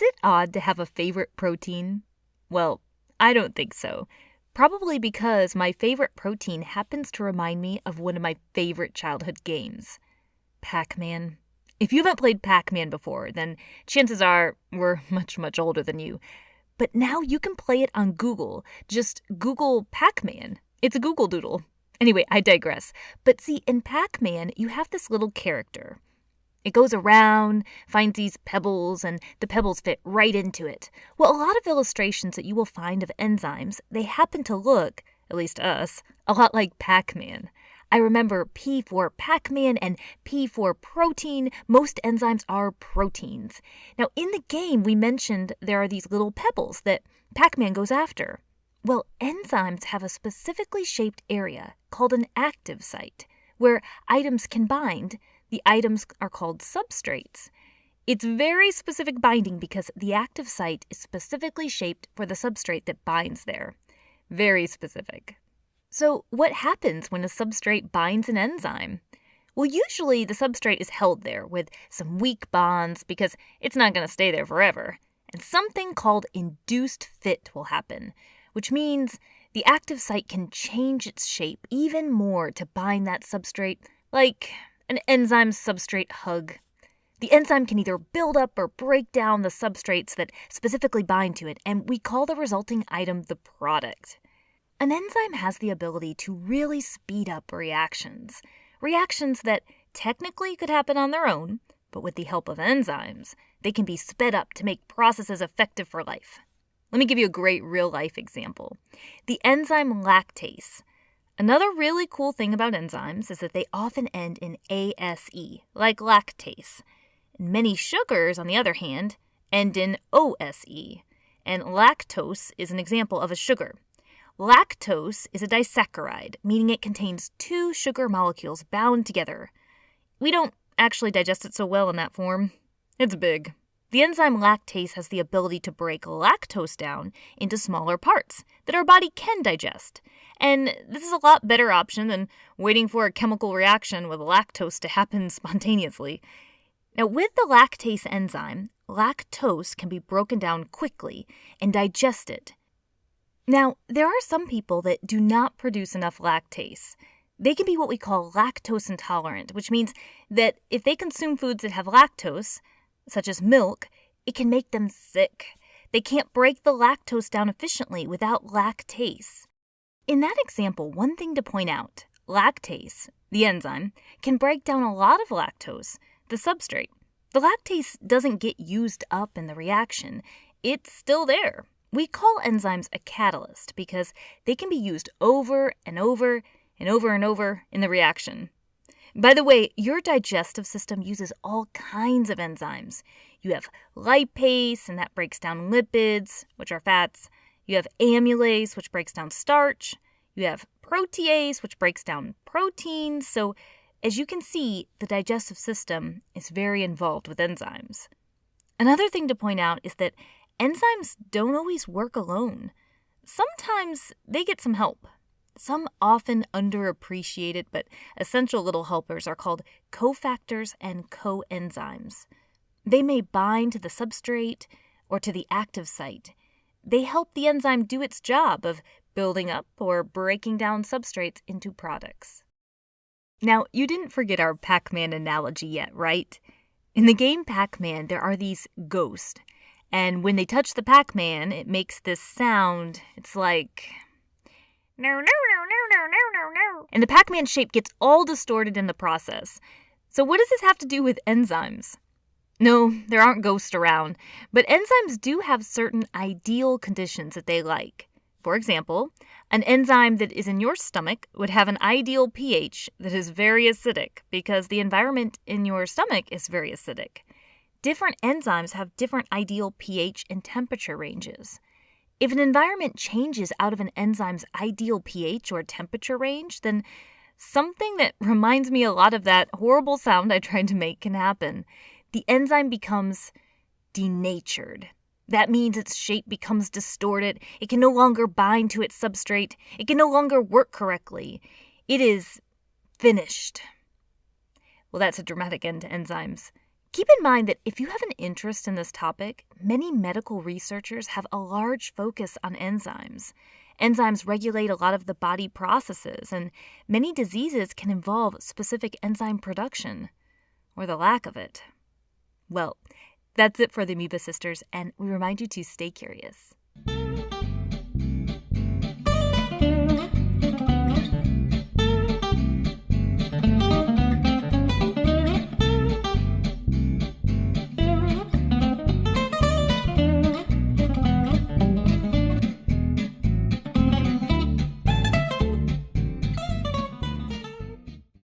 it odd to have a favorite protein? Well, I don't think so. Probably because my favorite protein happens to remind me of one of my favorite childhood games, Pac-Man. If you haven't played Pac-Man before, then chances are we're much, much older than you. But now you can play it on Google. Just Google Pac-Man. It's a Google Doodle. Anyway, I digress. But see, in Pac-Man, you have this little character. It goes around, finds these pebbles, and the pebbles fit right into it. Well, a lot of illustrations that you will find of enzymes, they happen to look, at least to us, a lot like Pac-Man. I remember P for Pac-Man and P for protein. Most enzymes are proteins. Now, in the game, we mentioned there are these little pebbles that Pac-Man goes after. Well, enzymes have a specifically shaped area called an active site, where items can bind. The items are called substrates. It's very specific binding because the active site is specifically shaped for the substrate that binds there. Very specific. So what happens when a substrate binds an enzyme? Well, usually the substrate is held there with some weak bonds because it's not going to stay there forever. And something called induced fit will happen, which means the active site can change its shape even more to bind that substrate, like an enzyme substrate hug. The enzyme can either build up or break down the substrates that specifically bind to it, and we call the resulting item the product. An enzyme has the ability to really speed up reactions that technically could happen on their own, but with the help of enzymes, they can be sped up to make processes effective for life. Let me give you a great real-life example. The enzyme lactase. Another really cool thing about enzymes is that they often end in ASE, like lactase. Many sugars, on the other hand, end in OSE, and lactose is an example of a sugar. Lactose is a disaccharide, meaning it contains two sugar molecules bound together. We don't actually digest it so well in that form. It's big. The enzyme lactase has the ability to break lactose down into smaller parts that our body can digest. And this is a lot better option than waiting for a chemical reaction with lactose to happen spontaneously. Now, with the lactase enzyme, lactose can be broken down quickly and digested. Now, there are some people that do not produce enough lactase. They can be what we call lactose intolerant, which means that if they consume foods that have lactose, such as milk, it can make them sick. They can't break the lactose down efficiently without lactase. In that example, one thing to point out, lactase, the enzyme, can break down a lot of lactose, the substrate. The lactase doesn't get used up in the reaction. It's still there. We call enzymes a catalyst because they can be used over and over and over and over in the reaction. By the way, your digestive system uses all kinds of enzymes. You have lipase, and that breaks down lipids, which are fats. You have amylase, which breaks down starch. You have protease, which breaks down proteins. So, as you can see, the digestive system is very involved with enzymes. Another thing to point out is that enzymes don't always work alone. Sometimes they get some help. Some often underappreciated but essential little helpers are called cofactors and coenzymes. They may bind to the substrate or to the active site. They help the enzyme do its job of building up or breaking down substrates into products. Now, you didn't forget our Pac-Man analogy yet, right? In the game Pac-Man, there are these ghosts, and when they touch the Pac-Man, it makes this sound. It's like, no, no, no, no, no, no, no, no. And the Pac-Man shape gets all distorted in the process. So what does this have to do with enzymes? No, there aren't ghosts around, but enzymes do have certain ideal conditions that they like. For example, an enzyme that is in your stomach would have an ideal pH that is very acidic because the environment in your stomach is very acidic. Different enzymes have different ideal pH and temperature ranges. If an environment changes out of an enzyme's ideal pH or temperature range, then something that reminds me a lot of that horrible sound I tried to make can happen. The enzyme becomes denatured. That means its shape becomes distorted. It can no longer bind to its substrate. It can no longer work correctly. It is finished. Well, that's a dramatic end to enzymes. Keep in mind that if you have an interest in this topic, many medical researchers have a large focus on enzymes. Enzymes regulate a lot of the body processes, and many diseases can involve specific enzyme production, or the lack of it. Well, that's it for the Amoeba Sisters, and we remind you to stay curious.